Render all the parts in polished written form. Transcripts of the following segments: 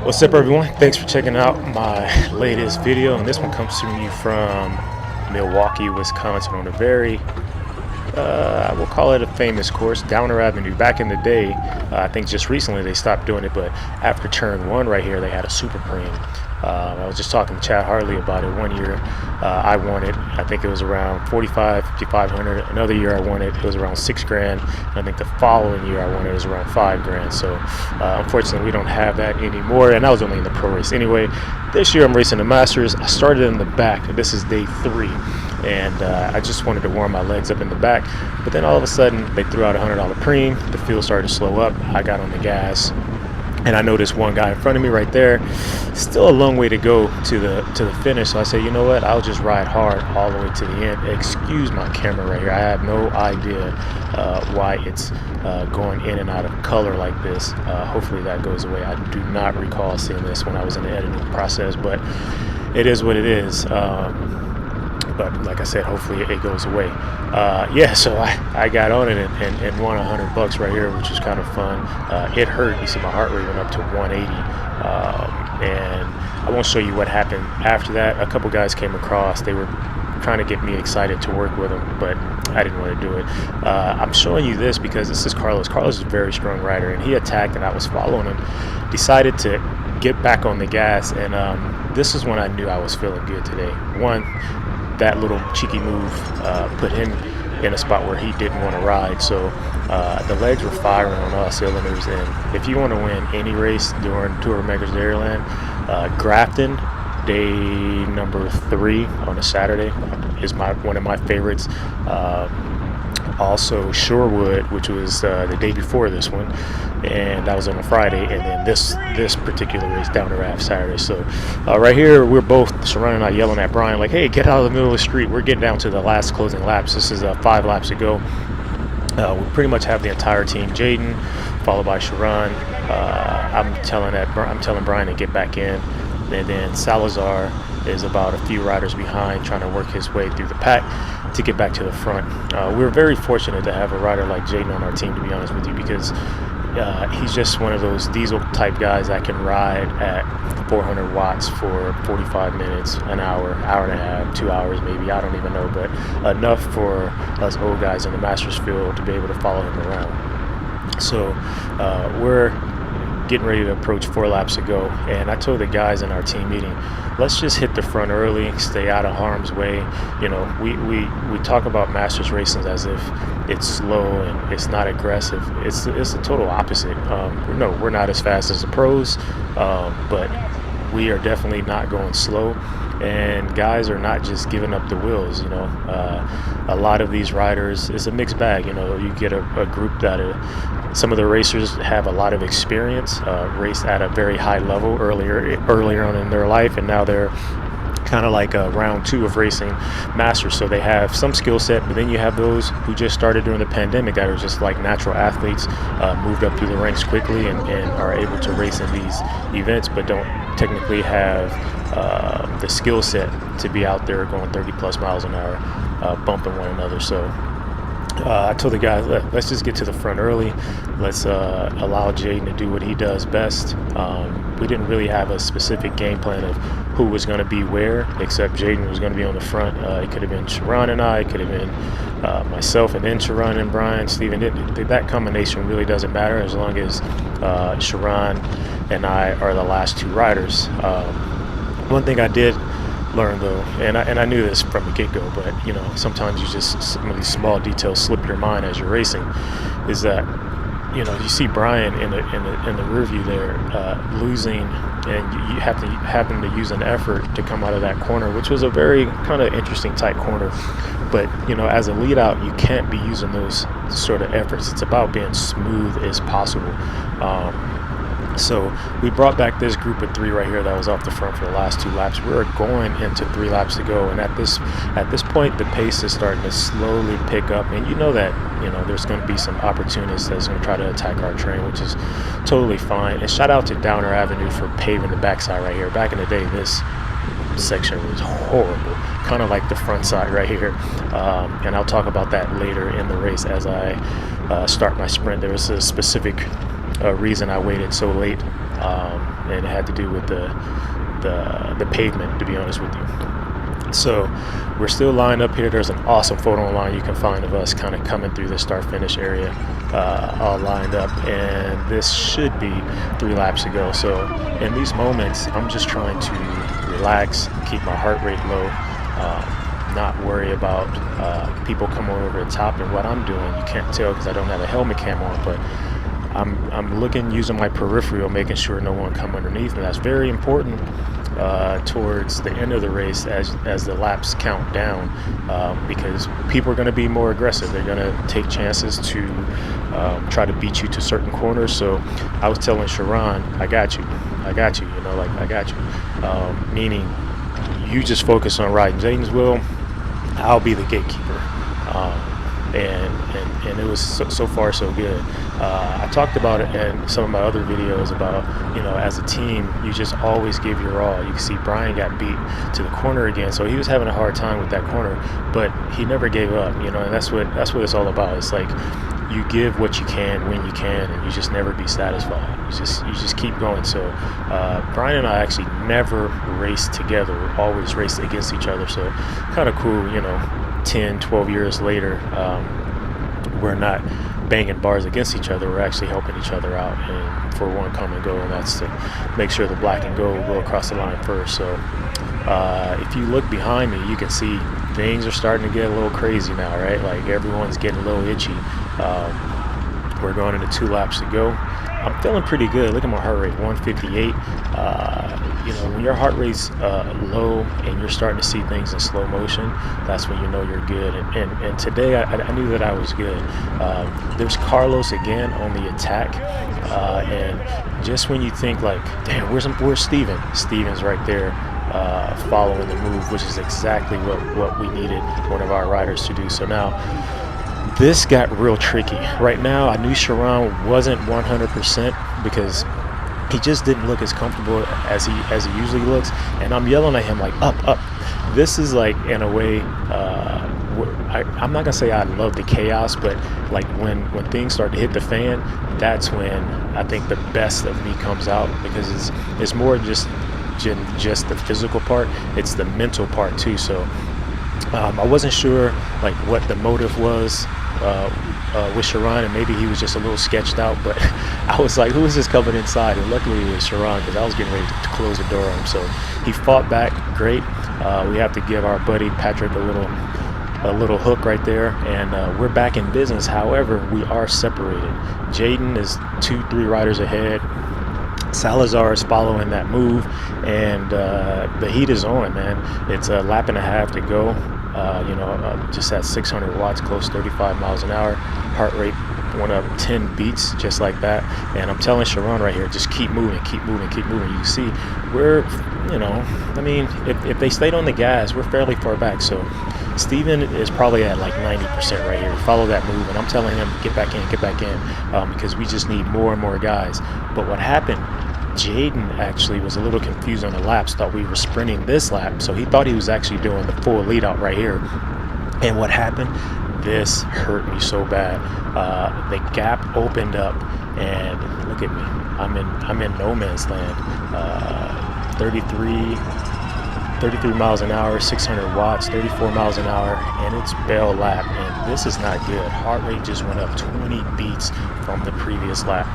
What's up, everyone? Thanks for checking out my latest video, and this one comes to you from Milwaukee, Wisconsin, on a very I will call it a famous course, Downer Avenue. Back in the day, I think just recently they stopped doing it, but after turn one right here, they had a super premium. I was just talking to Chad Hartley about it. One year I won it. I think it was around 5,500. Another year I won it. It was around 6 grand. And I think the following year I won it was around 5 grand. So unfortunately we don't have that anymore. And I was only in the pro race anyway. This year I'm racing the Masters. I started in the back. This is day 3. And I just wanted to warm my legs up in the back. But then all of a sudden they threw out a $100 premium. The field started to slow up. I got on the gas. And I noticed one guy in front of me right there. Still a long way to go to the finish. So I said, you know what? I'll just ride hard all the way to the end. Excuse my camera right here. I have no idea why it's going in and out of color like this. Hopefully that goes away. I do not recall seeing this when I was in the editing process, but it is what it is. But like I said, hopefully it goes away. Yeah, so I got on it and won $100 right here, which was kind of fun. It hurt. You see my heart rate went up to 180. And I won't show you what happened after that. A couple guys came across. They were trying to get me excited to work with them, but I didn't want to do it. I'm showing you this because this is Carlos. Carlos is a very strong rider, and he attacked, and I was following him. Decided to get back on the gas, and this is when I knew I was feeling good today. One, that little cheeky move put him in a spot where he didn't want to ride. So the legs were firing on all cylinders. And if you want to win any race during Tour of Makers Dairyland, Grafton, day number 3 on a Saturday, is one of my favorites. Also Shorewood, which was the day before this one, and that was on a Friday, and then this particular race, Downer Ave, Saturday. So right here we're both, Sharon and I, yelling at Brian like, hey, get out of the middle of the street. We're getting down to the last closing laps. This is 5 laps to go. We pretty much have the entire team. Jaden, followed by Sharon. I'm telling Brian to get back in, and then Salazar is about a few riders behind, trying to work his way through the pack to get back to the front. We're very fortunate to have a rider like Jaden on our team, to be honest with you, because he's just one of those diesel type guys that can ride at 400 watts for 45 minutes, an hour, hour and a half, 2 hours maybe, I don't even know, but enough for us old guys in the Masters field to be able to follow him around. So we're getting ready to approach 4 laps to go, and I told the guys in our team meeting, let's just hit the front early, stay out of harm's way. You know, we talk about Masters racing as if it's slow and it's not aggressive. It's the total opposite. No, we're not as fast as the pros, but we are definitely not going slow, and guys are not just giving up the wheels. You know, a lot of these riders, it's a mixed bag. You know, you get a group that some of the racers have a lot of experience, raced at a very high level earlier on in their life, and now they're kind of like round 2 of racing Masters, so they have some skill set. But then you have those who just started during the pandemic that are just like natural athletes, moved up through the ranks quickly and are able to race in these events, but don't technically have the skill set to be out there going 30 plus miles an hour, bumping one another. So I told the guys, let's just get to the front early. Let's allow Jaden to do what he does best. We didn't really have a specific game plan of who was going to be where, except Jaden was going to be on the front. It could have been Sharon and I, it could have been myself and then Sharon and Brian, Steven. That combination really doesn't matter as long as Sharon and I are the last 2 riders. One thing I did learn though, and I knew this from the get-go, but you know, sometimes some of these small details slip your mind as you're racing, is that, you know, you see Brian in the rear view there losing, and you happen to use an effort to come out of that corner, which was a very kind of interesting tight corner. But you know, as a lead out, you can't be using those sort of efforts. It's about being smooth as possible. So we brought back this group of 3 right here that was off the front for the last 2 laps. We were going into 3 laps to go, and at this point, the pace is starting to slowly pick up. And you know that, you know, there's going to be some opportunists that's going to try to attack our train, which is totally fine. And shout out to Downer Avenue for paving the backside right here. Back in the day, this section was horrible, kind of like the front side right here. And I'll talk about that later in the race as I start my sprint. There was a specific reason I waited so late and it had to do with the pavement, to be honest with you. So we're still lined up here. There's an awesome photo online you can find of us kind of coming through the start finish area, all lined up, and this should be 3 laps to go. So in these moments, I'm just trying to relax, keep my heart rate low, not worry about people coming over the top. And what I'm doing, you can't tell because I don't have a helmet cam on, but I'm looking, using my peripheral, making sure no one come underneath me. That's very important towards the end of the race as the laps count down, because people are going to be more aggressive. They're going to take chances to try to beat you to certain corners. So I was telling Sharon, I got you, you know, like, I got you, meaning you just focus on riding Jaden's wheel, I'll be the gatekeeper. And it was so far so good. I talked about it in some of my other videos about, you know, as a team, you just always give your all. You can see Brian got beat to the corner again, so he was having a hard time with that corner, but he never gave up, you know, and that's what it's all about. It's like you give what you can when you can, and you just never be satisfied. You just keep going. So Brian and I actually never raced together. We always raced against each other. So kind of cool, you know, 10, 12 years later, we're not banging bars against each other. We're actually helping each other out, and for one common goal, and that's to make sure the black and gold go across the line first. So if you look behind me, you can see things are starting to get a little crazy now, right? Like everyone's getting a little itchy. We're going into 2 laps to go. I'm feeling pretty good. Look at my heart rate, 158. You know, when your heart rate's low and you're starting to see things in slow motion, that's when you know you're good. And today I knew that I was good. There's Carlos again on the attack, and just when you think like, damn, where's Steven? Steven's right there, following the move, which is exactly what we needed one of our riders to do. So now this got real tricky. Right now, I knew Sharon wasn't 100% because he just didn't look as comfortable as he usually looks, and I'm yelling at him like, up. This is like, in a way, I'm not gonna say I love the chaos, but like when things start to hit the fan, that's when I think the best of me comes out, because it's more just the physical part, it's the mental part too. So I wasn't sure like what the motive was with Sharon, and maybe he was just a little sketched out, but I was like, who is this coming inside? And luckily it was Sharon, because I was getting ready to close the door on him. So he fought back great. We have to give our buddy Patrick a little hook right there, and we're back in business. However, we are separated. Jaden is 2-3 riders ahead. Salazar is following that move, and the heat is on, man. It's a lap and a half to go. Just at 600 watts, close 35 miles an hour. Heart rate went up 10 beats just like that. And I'm telling Sharon right here, just keep moving. You see, we're, if they stayed on the gas, we're fairly far back. So Steven is probably at like 90% right here. Follow that move, and I'm telling him, get back in, because we just need more and more guys. But what happened, Jaden actually was a little confused on the laps, thought we were sprinting this lap, so he thought he was actually doing the full lead out right here. And what happened, this hurt me so bad. The gap opened up, and look at me, I'm in no man's land. 33 miles an hour, 600 watts, 34 miles an hour, and it's bell lap, and this is not good. Heart rate just went up 20 beats from the previous lap.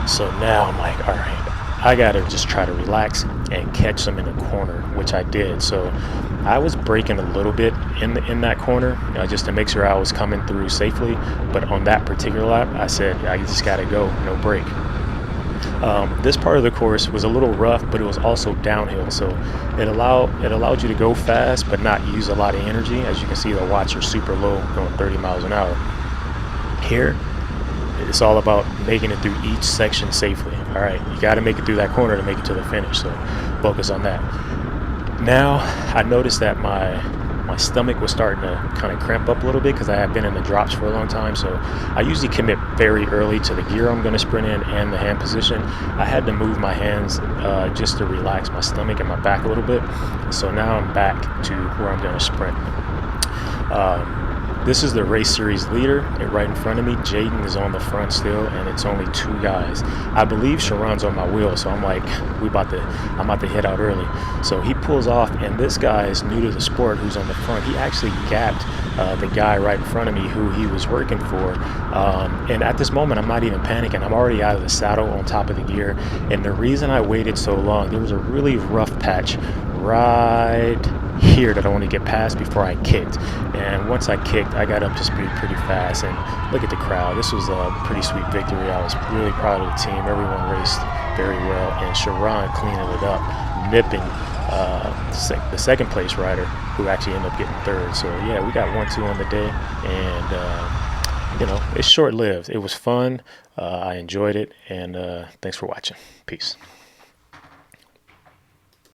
So now I'm like, all right, I gotta just try to relax and catch them in the corner, which I did. So I was braking a little bit in that corner, just to make sure I was coming through safely. But on that particular lap, I said, I just gotta go, no break. This part of the course was a little rough, but it was also downhill, so it allowed you to go fast but not use a lot of energy. As you can see, the watts are super low, going 30 miles an hour. Here, it's all about making it through each section safely. All right, you got to make it through that corner to make it to the finish, so focus on that. Now, I noticed that my stomach was starting to kind of cramp up a little bit because I have been in the drops for a long time. So I usually commit very early to the gear I'm going to sprint in and the hand position. I had to move my hands just to relax my stomach and my back a little bit. So now I'm back to where I'm going to sprint. This is the race series leader, and right in front of me, Jaden is on the front still, and it's only 2 guys. I believe Sharon's on my wheel, so I'm like, I'm about to head out early. So he pulls off, and this guy is new to the sport who's on the front. He actually gapped the guy right in front of me who he was working for. And at this moment, I'm not even panicking. I'm already out of the saddle on top of the gear. And the reason I waited so long, there was a really rough patch right here that I want to get past before I kicked. And once I kicked, I got up to speed pretty fast. And look at the crowd. This was a pretty sweet victory. I was really proud of the team. Everyone raced very well, and Sharon cleaning it up, nipping the second place rider, who actually ended up getting third. So yeah, we got 1-2 on the day, and you know, it's short-lived. It was fun. I enjoyed it, and thanks for watching. Peace.